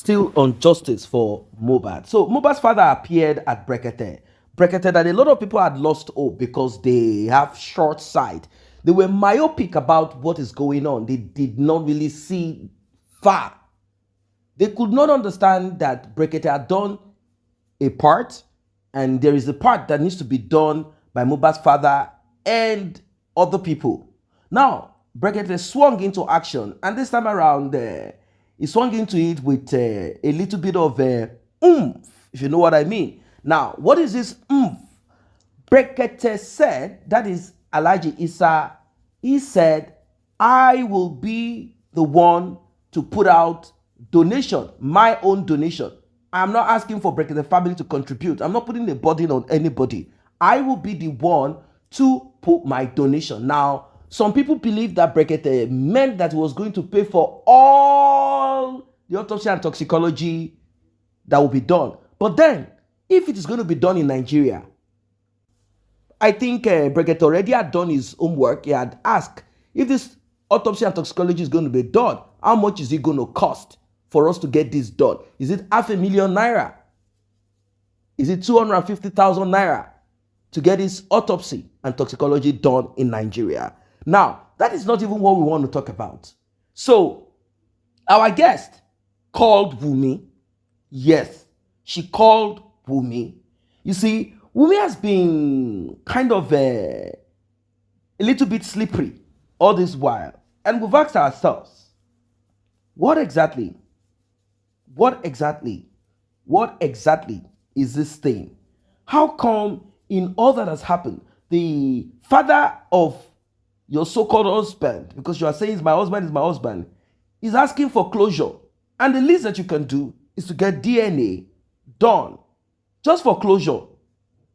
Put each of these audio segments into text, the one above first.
Still on justice for Mohbad. So Mohbad's father appeared at Brekete. Brekete that a lot of people had lost hope because they have short sight. They were myopic about what is going on. They did not really see far. They could not understand that Brekete had done a part, and there is a part that needs to be done by Mohbad's father and other people. Now, Brekete swung into action, and this time around, he swung into it with a little bit of oomph, if you know what I mean. Now, what is this oomph? Brekete said, that is Alhaji Issa, he said, I will be the one to put out donation, my own donation. I'm not asking for Brekete family to contribute. I'm not putting a burden on anybody. I will be the one to put my donation. Now, some people believe that Brekete meant that he was going to pay for all the autopsy and toxicology that will be done. But then, if it is going to be done in Nigeria, I think Brekete already had done his homework. He had asked if this autopsy and toxicology is going to be done, how much is it going to cost for us to get this done? Is it 500,000 naira? Is it 250,000 naira to get this autopsy and toxicology done in Nigeria? Now, that is not even what we want to talk about. So, our guest called Wunmi. Yes, she called Wunmi. You see, Wunmi has been kind of a little bit slippery all this while. And we've asked ourselves, what exactly is this thing? How come in all that has happened, the father of your so-called husband, because you are saying my husband, is asking for closure. And the least that you can do is to get DNA done just for closure,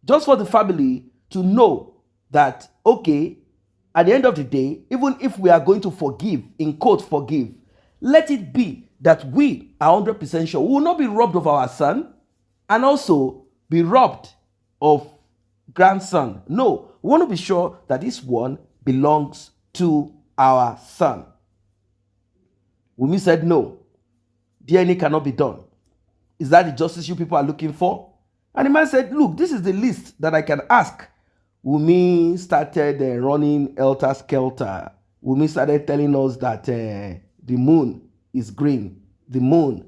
just for the family to know that, okay, at the end of the day, even if we are going to forgive, in quote, forgive, let it be that we are 100% sure we will not be robbed of our son and also be robbed of grandson. No, we want to be sure that this one belongs to our son. Wunmi said no. DNA cannot be done. Is that the justice you people are looking for? And the man said, look, this is the list that I can ask. Wunmi started running helter-skelter. Wunmi started telling us that the moon is green, the moon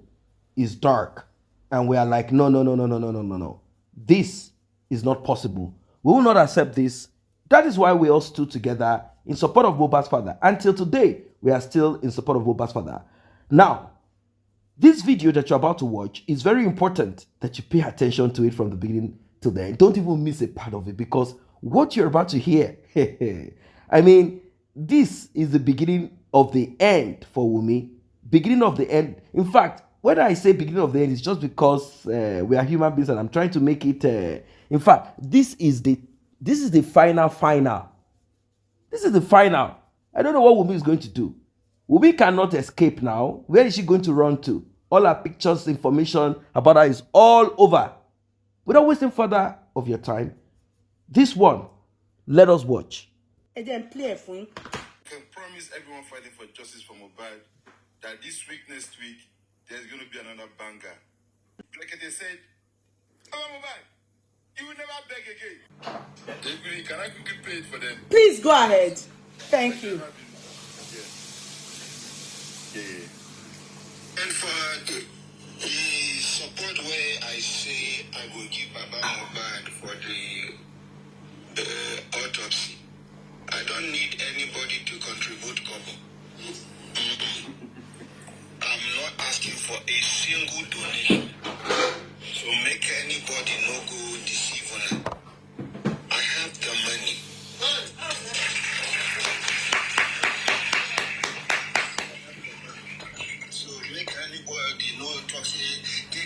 is dark. And we are like, no. This is not possible. We will not accept this. That is why we all stood together in support of Mohbad's father. Until today, we are still in support of Mohbad's father. Now, this video that you're about to watch is very important that you pay attention to it from the beginning to the end. Don't even miss a part of it, because what you're about to hear, I mean, this is the beginning of the end for Wunmi. Beginning of the end. In fact, when I say beginning of the end, it's just because we are human beings and I'm trying to make it. In fact, this is the final. This is the final. I don't know what Wunmi is going to do. Wunmi cannot escape now. Where is she going to run to? All her pictures, information about her is all over. Without wasting further of your time, this one, let us watch. And then play for him. Can promise everyone fighting for justice for Mohbad that this week, next week, there's going to be another banger. Like they said, oh Mohbad, you will never beg again. Can I quickly play it for them? Please go ahead. Thank you. Yeah. And for the support where I say I will give Baba Mohbad for the autopsy, I don't need anybody to contribute cover. I'm not asking for a single donation. So make anybody no go deceive on it. I have the money. So make anybody no talk say they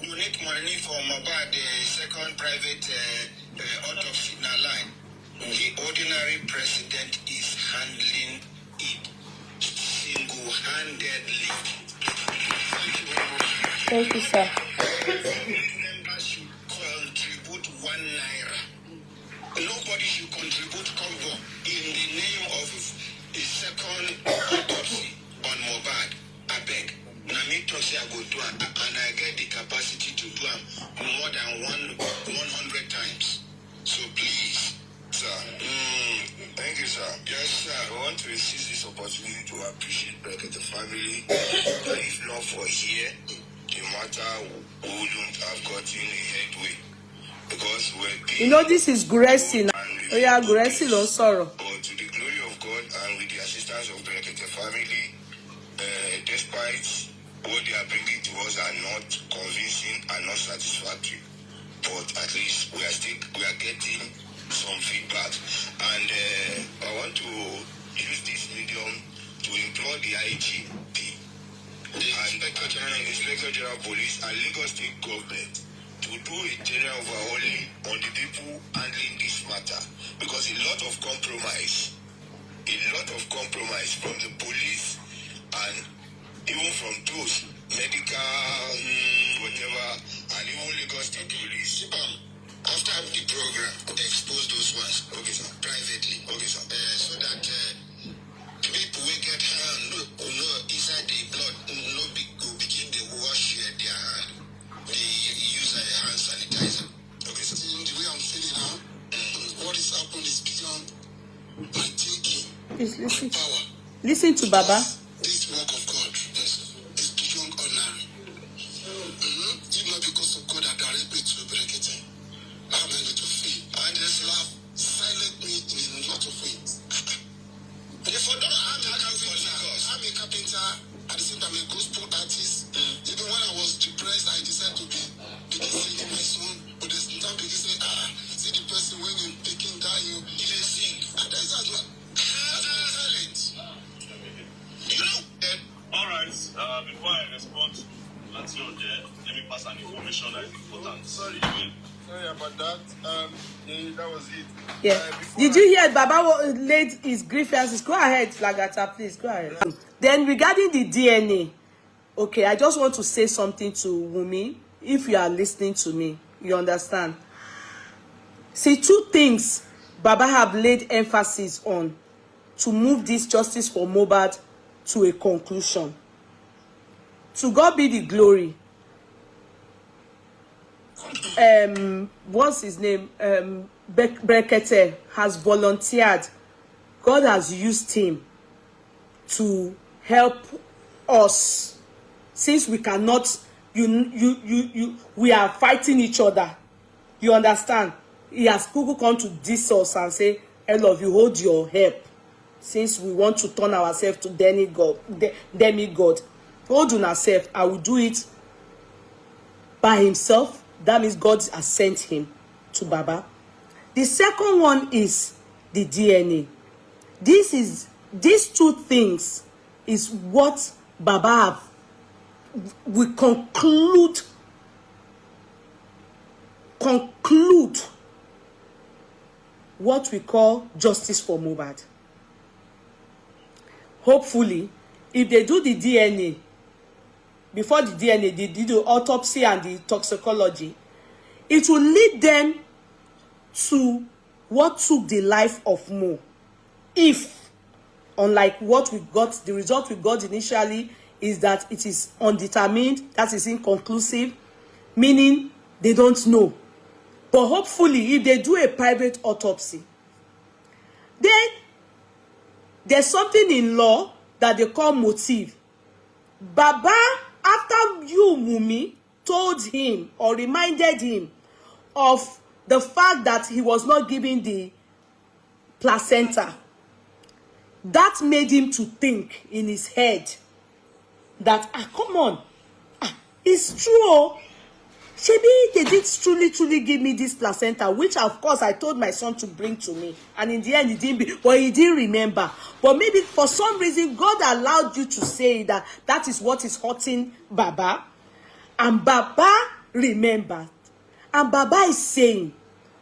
donate money for Mohbad the second private autopsy in a line. The ordinary president is handling it single-handedly. Thank you, sir. Members should contribute 1 naira. Nobody should contribute cover in the name of a second autopsy on Mohbad. I beg. Now me to say say I go do am, and I get the capacity to do am more than 100 times. So please, sir. Thank you, sir. Yes, sir. I want to seize this opportunity to appreciate back at the family. If not for here, the matter wouldn't have gotten a headway. Because you know this is Gracie now. Oh yeah, Gracie don't sorrow. But to the glory of God and with the assistance of the family, despite what they are bringing to us are not convincing and not satisfactory, but at least we are getting some feedback, and I want to use this medium to implore the IGP, the Inspector General Police and Lagos State Government to do a general overhauling on the people handling this matter, because a lot of compromise from the police and even from those medical whatever, and even Lagos State Police. After the program, expose those ones. Okay, sir. Privately. Okay, sir. So that the people will get hand inside the blood begin to wash their hand. They use a hand sanitizer. Okay, sir. The way I'm feeling now, what is happening is beyond my thinking. Please listen. Power. Listen to Baba. This work of God is beyond ordinary. If not because of God that direct me to break it, I'm able to feel. And this love silent me in a lot of ways. If I don't, I'm a carpenter, at the same time a gospel artist. Even when I was depressed, I decided to begin singing my song. But there's no time begin say, see the person when you're taking that, you didn't sing. And that's not talent. You know? All right. Before I respond to that's your there, let me pass an information that is important. Sorry about that. That was it. Yeah. Did you hear Baba laid his grievances? Go ahead, Flagata, please. Go ahead. Then regarding the DNA, okay, I just want to say something to Wunmi. If you are listening to me, you understand. See, two things Baba have laid emphasis on to move this justice for Mohbad to a conclusion. To God be the glory. What's his name? Brekete has volunteered. God has used him to help us, since we cannot. We are fighting each other. You understand? He has come to this us and say, "All of you, hold your help." Since we want to turn ourselves to demigod, hold on ourselves. I will do it by himself. That means God has sent him to Baba. The second one is the DNA. These two things is what Baba have. We conclude what we call justice for Mohbad. Hopefully, if they do the DNA, before the DNA, they do the autopsy and the toxicology, it will lead them to what took the life of Mo. If, unlike what we got, the result we got initially is that it is undetermined, that is inconclusive, meaning they don't know. But hopefully, if they do a private autopsy, then there's something in law that they call motive. Baba, after you, Wunmi, told him or reminded him of the fact that he was not giving the placenta, that made him to think in his head that, come on, it's true. Shebi, they did truly give me this placenta, which of course I told my son to bring to me. And in the end, he didn't but he didn't remember. But maybe for some reason, God allowed you to say that that is what is hurting Baba. And Baba remembered. And Baba is saying,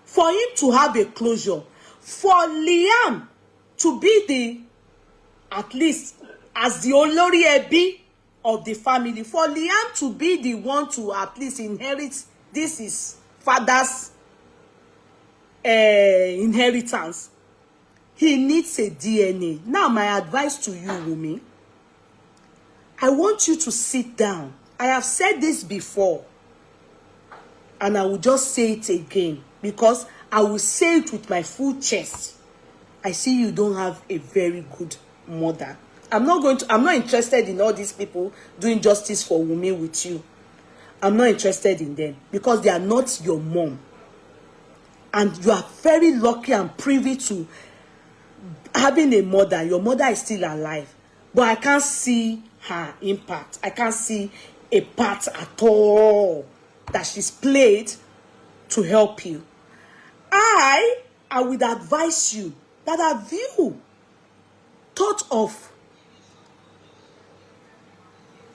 for him to have a closure, for Liam to be the, at least as the Olori Ebi of the family, for Liam to be the one to at least inherit, this is father's inheritance, he needs a DNA. Now, my advice to you, Wunmi, I want you to sit down I have said this before, and I will just say it again, because I will say it with my full chest. I see you don't have a very good mother. I'm not interested in all these people doing justice for Wunmi with you. I'm not interested in them, because they are not your mom. And you are very lucky and privy to having a mother. Your mother is still alive, but I can't see her impact. I can't see a part at all that she's played to help you. I would advise you that have you thought of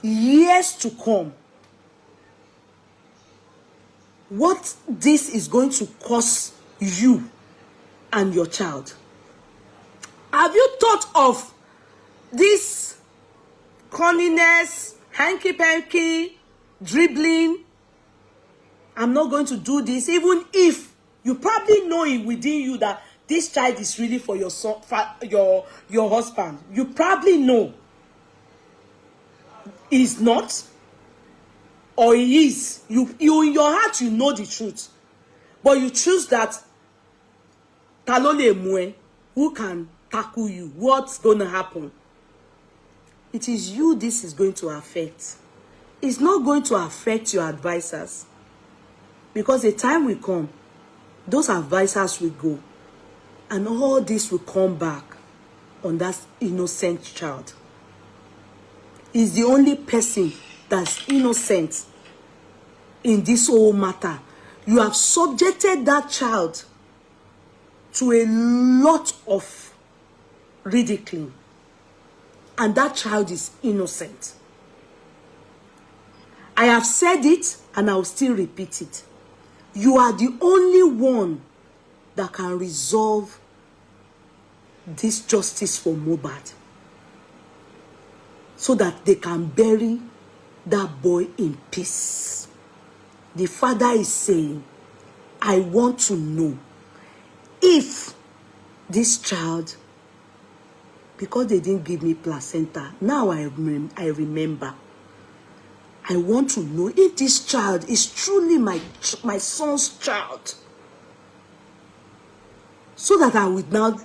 years to come what this is going to cost you and your child? Have you thought of this cunningness, hanky-panky, dribbling? I'm not going to do this, even if you probably know it within you that this child is really for your son, your husband. You probably know he's not, or he is. You in your heart, you know the truth, but you choose that talole mue, who can tackle you. What's going to happen? It is you this is going to affect. It's not going to affect your advisors, because the time will come, those advisors will go, and all this will come back on that innocent child. Is the only person that's innocent in this whole matter. You have subjected that child to a lot of ridiculing, and that child is innocent. I have said it, and I will still repeat it. You are the only one that can resolve this justice for Mohbad, so that they can bury that boy in peace. The father is saying, I want to know if this child, because they didn't give me placenta, now I remember. I want to know if this child is truly my son's child, so that I would now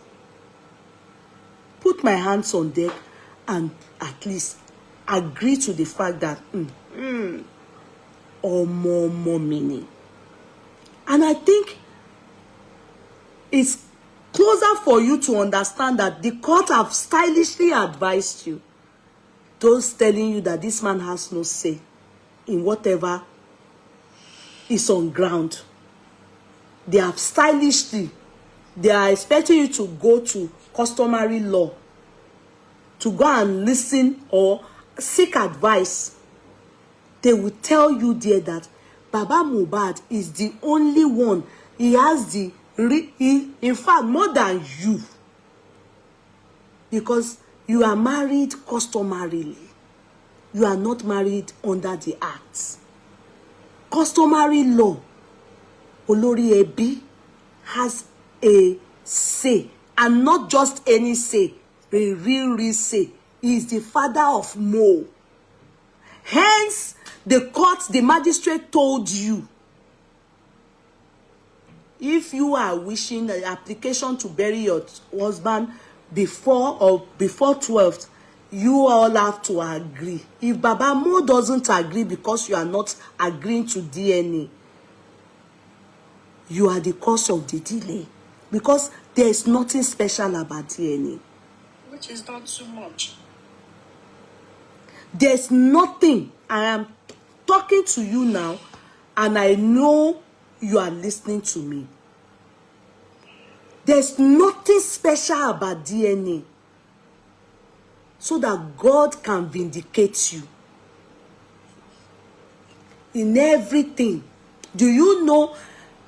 put my hands on deck and at least agree to the fact that or more meaning. And I think it's closer for you to understand that the court have stylishly advised you, those telling you that this man has no say in whatever is on ground. They have stylishly, they are expecting you to go to customary law to go and listen or seek advice. They will tell you there that Baba Mohbad is the only one. He has the, in fact, more than you. Because you are married customarily. You are not married under the acts. Customary law, Olori Ebi has a say, and not just any say, a real say. He is the father of Mo. Hence, the court, the magistrate told you, if you are wishing an application to bury your husband before 12th, you all have to agree. If Baba Mo doesn't agree because you are not agreeing to DNA, you are the cause of the delay. Because there is nothing special about DNA. Which is not too much. There's nothing. I am talking to you now, and I know you are listening to me. There's nothing special about DNA, so that God can vindicate you in everything. Do you know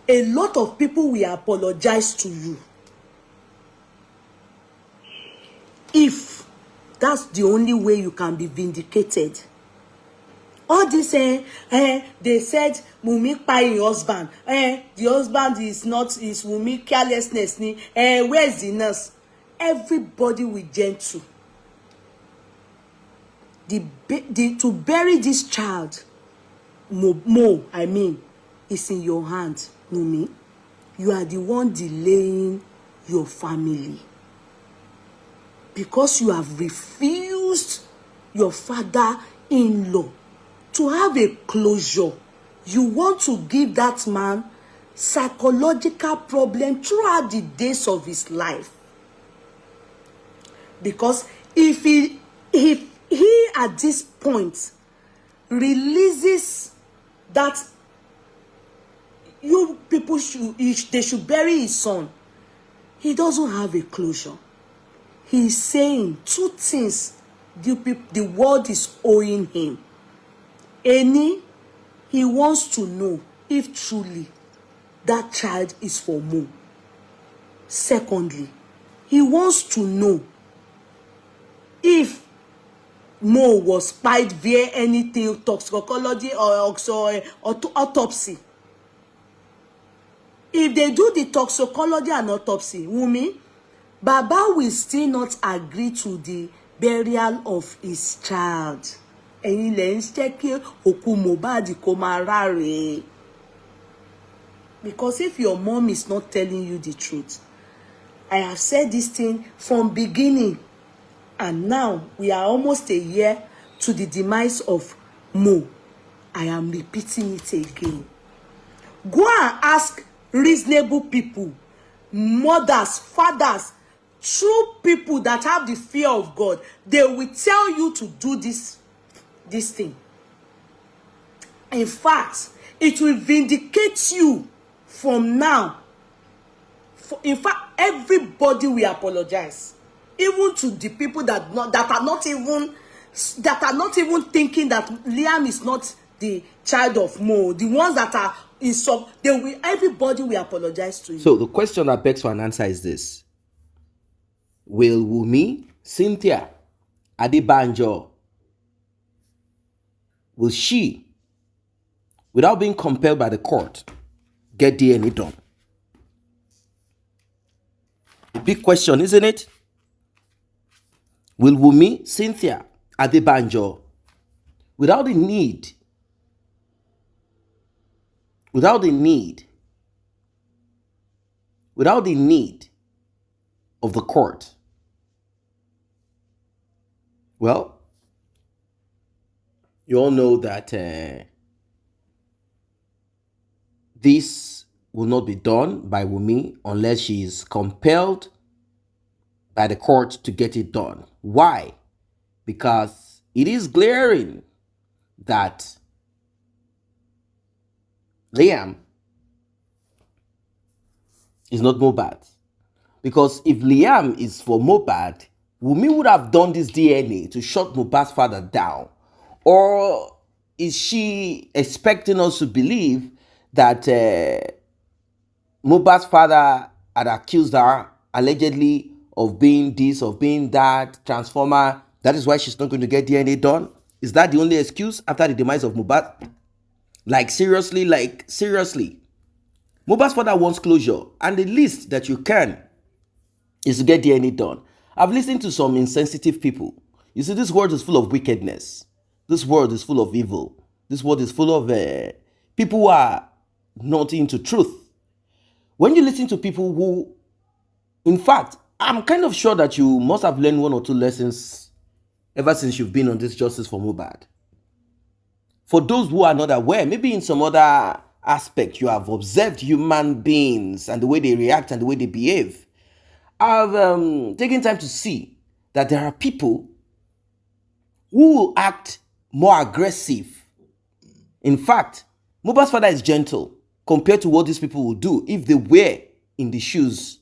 a lot of people will apologize to you if that's the only way you can be vindicated? All this, they said Wunmi pa him husband. The husband is Wunmi carelessness. Where's the nurse? Everybody will gentle. to bury this child, I mean, is in your hand, Wunmi. You are the one delaying your family because you have refused your father-in-law to have a closure. You want to give that man psychological problem throughout the days of his life. Because if he at this point releases that you people they should bury his son, he doesn't have a closure. He's saying two things the world is owing him. Any, he wants to know if truly that child is for Mo. Secondly, he wants to know if Mo was spied via anything, toxicology or autopsy. If they do the toxicology and autopsy, Wunmi, Baba will still not agree to the burial of his child. Ẹ̀yin lẹ ń jẹ́ kí òkú Mohbad kó máa ráre. Because if your mom is not telling you the truth, I have said this thing from beginning, and now we are almost a year to the demise of Mo. I am repeating it again. Go and ask reasonable people, mothers, fathers, true people that have the fear of God. They will tell you to do this thing. In fact, it will vindicate you from now. In fact, everybody will apologize, even to the people that are not even thinking that Liam is not the child of Mo. The ones that are in some, everybody will apologize to you. So the question that begs for an answer is this: will Wunmi, Cynthia, Adebanjo, will she, without being compelled by the court, get DNA done? A big question, isn't it? Will Wunmi, Cynthia, Adebanjo, without the need of the court, well, you all know that this will not be done by Wunmi unless she is compelled by the court to get it done. Why? Because it is glaring that Liam is not Mohbad. Because if Liam is for Mohbad, Wunmi would have done this DNA to shut Mohbad's father down. Or is she expecting us to believe that Mohbad's father had accused her allegedly of being this, of being that, transformer? That is why she's not going to get DNA done? Is that the only excuse after the demise of Mohbad? Like seriously. Mohbad's father wants closure, and the least that you can is to get DNA done. I've listened to some insensitive people. You see, this world is full of wickedness. This world is full of evil. This world is full of people who are not into truth. When you listen to people who, in fact, I'm kind of sure that you must have learned one or two lessons ever since you've been on this justice for Mohbad. For those who are not aware, maybe in some other aspect, you have observed human beings and the way they react and the way they behave. I've taken time to see that there are people who will act more aggressive. In fact, Mohbad's father is gentle compared to what these people will do if they were in the shoes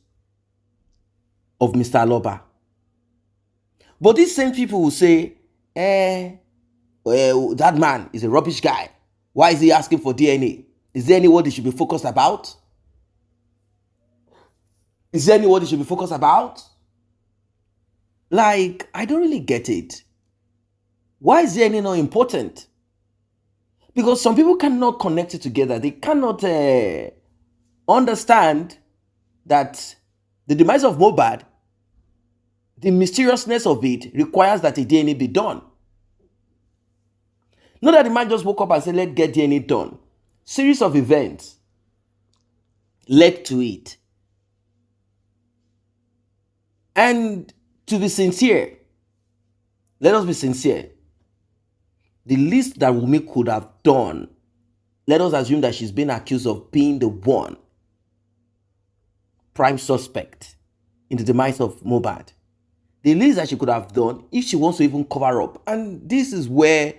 of Mr. Aloba. But these same people will say, that man is a rubbish guy. Why is he asking for DNA? Is there any word he should be focused about? Like, I don't really get it. Why is DNA not important? Because some people cannot connect it together. They cannot understand that the demise of Mohbad, the mysteriousness of it, requires that a DNA be done. Not that the man just woke up and said, let's get DNA done. Series of events led to it. And to be sincere, let us be sincere. The least that Wunmi could have done, let us assume that she's been accused of being the one prime suspect in the demise of Mohbad. The least that she could have done, if she wants to even cover up, and this is where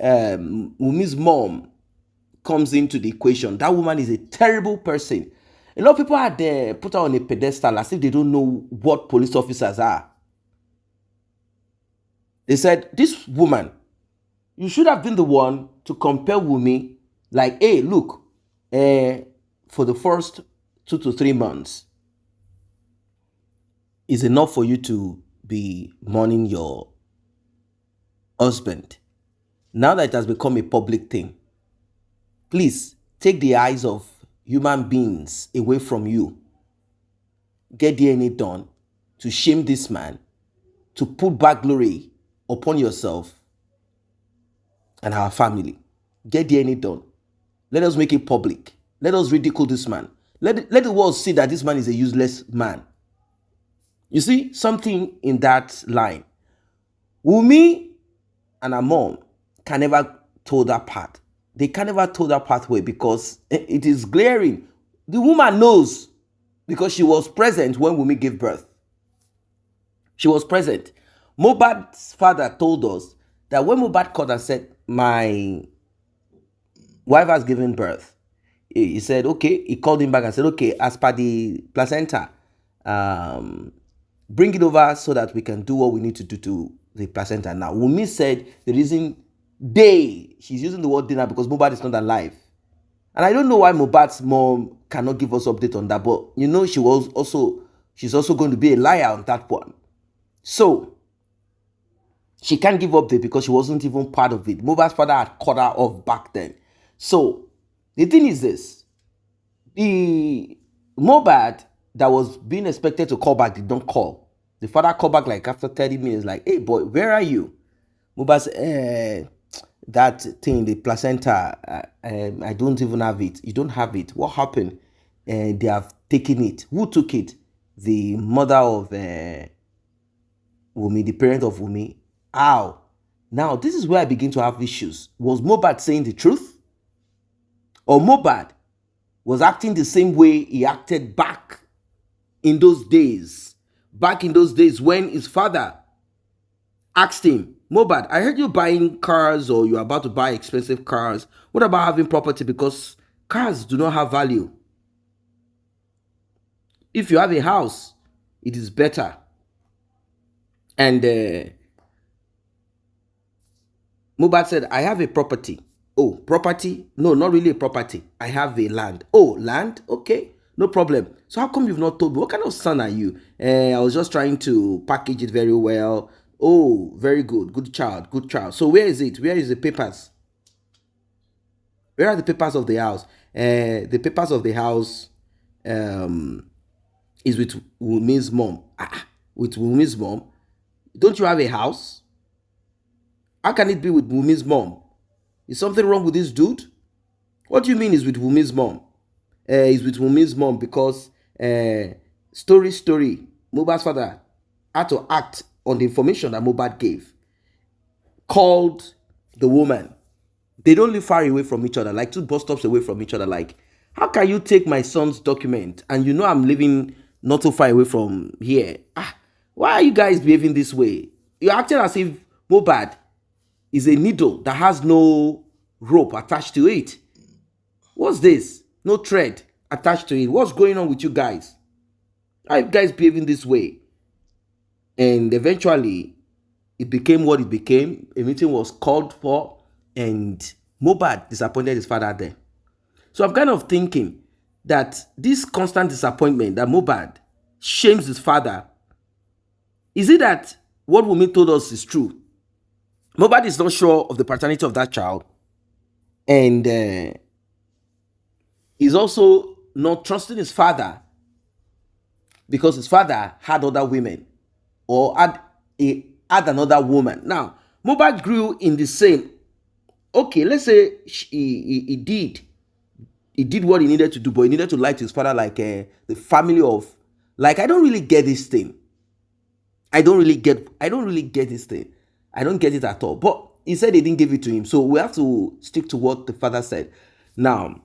Wunmi's mom comes into the equation. That woman is a terrible person. A lot of people are there, put her on a pedestal as if they don't know what police officers are. They said, this woman, you should have been the one to compel Wunmi, like, hey, look, for the first 2 to 3 months, is enough for you to be mourning your husband. Now that it has become a public thing, please take the eyes of human beings away from you. Get DNA done to shame this man, to put back glory upon yourself and our family. Get DNA done. Let us make it public. Let us ridicule this man. Let the world see that this man is a useless man. You see, something in that line. Wunmi and her mom can never toe that path. They can never toe that pathway because it is glaring. The woman knows because she was present when Wunmi gave birth. She was present. Mohbad's father told us that when Mohbad called and said, my wife has given birth, he said, okay, he called him back and said, okay, as per the placenta, bring it over so that we can do what we need to do to the placenta. Now, Wunmi said the reason she's using the word dinner because Mohbad is not alive. And I don't know why Mohbad's mom cannot give us update on that, but you know, she's also going to be a liar on that one. So, she can't give update because she wasn't even part of it. Mohbad's father had cut her off back then. So, the thing is this. The Mohbad that was being expected to call back did not call. The father called back like after 30 minutes, like, hey boy, where are you? Mohbad said, that thing, the placenta, I don't even have it. You don't have it. What happened? They have taken it. Who took it? The mother of Wunmi, the parent of Wunmi. How? Now, this is where I begin to have issues. Was Mohbad saying the truth? Or Mohbad was acting the same way he acted back in those days? Back in those days when his father asked him, Mohbad, I heard you buying cars or you're about to buy expensive cars. What about having property? Because cars do not have value. If you have a house, it is better. And Mohbad said, I have a property. Oh, property? No, not really a property. I have a land. Oh, land? Okay, no problem. So how come you've not told me? What kind of son are you? I was just trying to package it very well. Oh, very good. Good child. Good child. So where is it? Where is the papers? Where are the papers of the house? The papers of the house is with Wunmi's mom. With Wunmi's mom? Don't you have a house? How can it be with Wunmi's mom? Is something wrong with this dude? What do you mean is with Wunmi's mom? Is with Wunmi's mom because story. Mohbad's father had to act on the information that Mohbad gave. Called the woman. They don't live far away from each other, like 2 bus stops away from each other. Like, how can you take my son's document and you know I'm living not too far away from here? Why are you guys behaving this way? You're acting as if Mohbad is a needle that has no rope attached to it. What's this? No thread attached to it. What's going on with you guys? Why are you guys behaving this way? And eventually, it became what it became. A meeting was called for, and Mohbad disappointed his father there. So I'm kind of thinking that this constant disappointment that Mohbad shames his father, is it that what Wunmi told us is true? Mohbad is not sure of the paternity of that child, and he's also not trusting his father because his father had other women or had another woman. Now, Mohbad grew in the same okay, let's say he did what he needed to do, but he needed to lie to his father, like the family of, like, I don't really get this thing. I don't really get this thing. I don't get it at all. But he said they didn't give it to him. So we have to stick to what the father said. Now,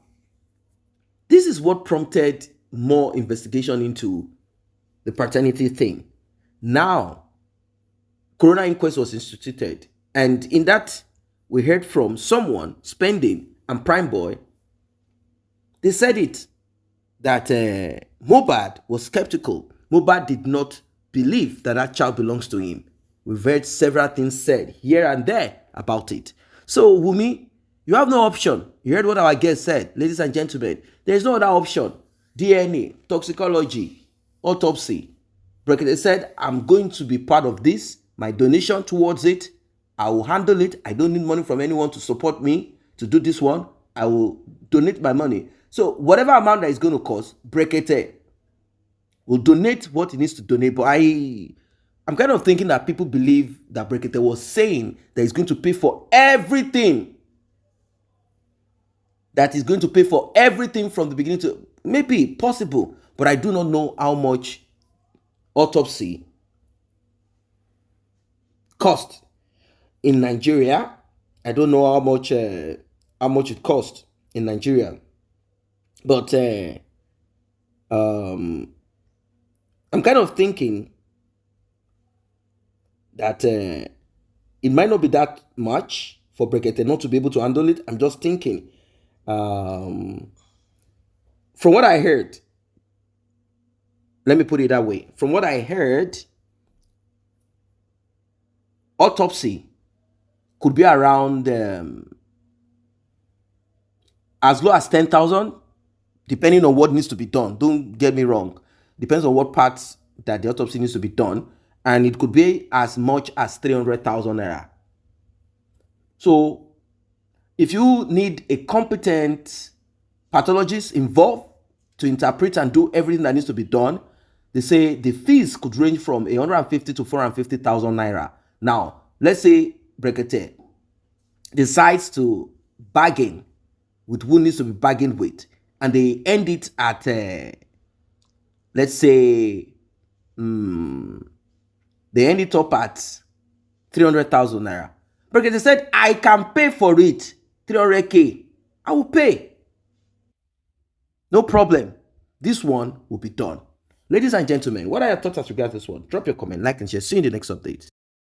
this is what prompted more investigation into the paternity thing. Now, coroner inquest was instituted, and in that we heard from someone, Spending and Prime Boy. They said it that Mohbad was skeptical. Mohbad did not believe that that child belongs to him. We've heard several things said here and there about it. So, Wunmi, you have no option. You heard what our guest said, ladies and gentlemen. There is no other option. DNA, toxicology, autopsy. Brekete said, I'm going to be part of this. My donation towards it, I will handle it. I don't need money from anyone to support me to do this one. I will donate my money. So whatever amount that is going to cost, Brekete will donate what he needs to donate. But I'm kind of thinking that people believe that Brekete was saying that he's going to pay for everything. That he's going to pay for everything from the beginning to, maybe possible, but I do not know how much autopsy cost in Nigeria. I don't know how much it cost in Nigeria, but I'm kind of thinking that it might not be that much for Brekete not to be able to handle it. I'm just thinking, from what I heard, let me put it that way. From what I heard, autopsy could be around as low as 10,000, depending on what needs to be done. Don't get me wrong. Depends on what parts that the autopsy needs to be done. And it could be as much as 300,000 naira. So if you need a competent pathologist involved to interpret and do everything that needs to be done, they say the fees could range from 150 to 450,000 naira. Now, let's say Brekete decides to bargain with who needs to be bargained with, and they end it at, let's say, they end it up at 300,000 naira. Brekete said, I can pay for it, 300k. I will pay. No problem. This one will be done. Ladies and gentlemen, what are your thoughts as regards this one? Drop your comment, like, and share. See you in the next update.